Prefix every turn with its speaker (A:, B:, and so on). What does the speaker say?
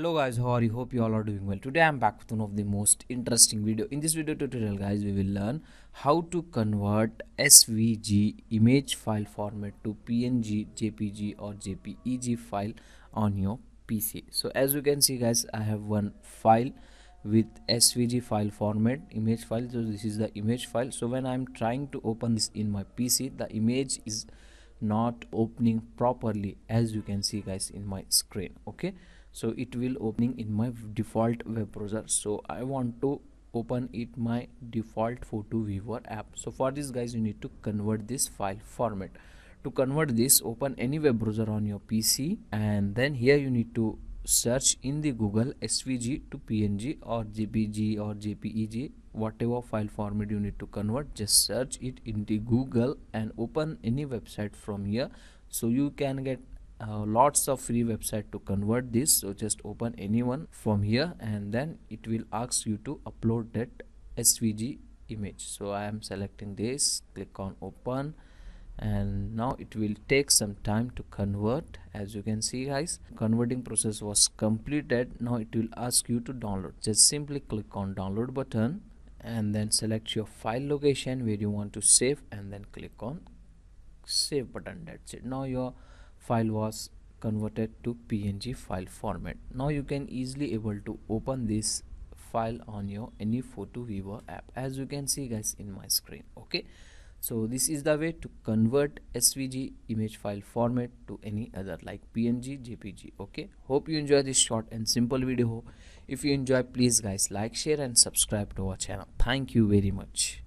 A: Hello guys, how are you? Hope you all are doing well. Today I'm back with one of the most interesting video. In this video tutorial guys, we will learn how to convert SVG image file format to PNG, JPG or JPEG file on your PC. So as you can see guys, I have one file with SVG file format, image file. So this is the image file. So when I'm trying to open this in my PC, the image is not opening properly, as you can see guys in my screen. Okay, so it will opening in my default web browser. So I want to open it my default photo viewer app. So for this guys, you need to convert this file format. To convert this, open any web browser on your PC, and then here you need to search in the Google SVG to PNG or JPG or JPEG, whatever file format you need to convert. Just search it in the Google and open any website from here. So you can get lots of free website to convert this. So just open anyone from here, and then it will ask you to upload that SVG image. So I am selecting this, click on open, and now it will take some time to convert. As you can see guys, converting process was completed. Now it will ask you to download. Just simply click on download button and then select your file location where you want to save, and then click on save button. That's it. Now your file was converted to PNG file format. Now you can easily able to open this file on your any photo viewer app, as you can see guys in my screen. Okay, so this is the way to convert SVG image file format to any other like PNG, JPG. Okay, hope you enjoy this short and simple video. If you enjoy, please guys like, share and subscribe to our channel. Thank you very much.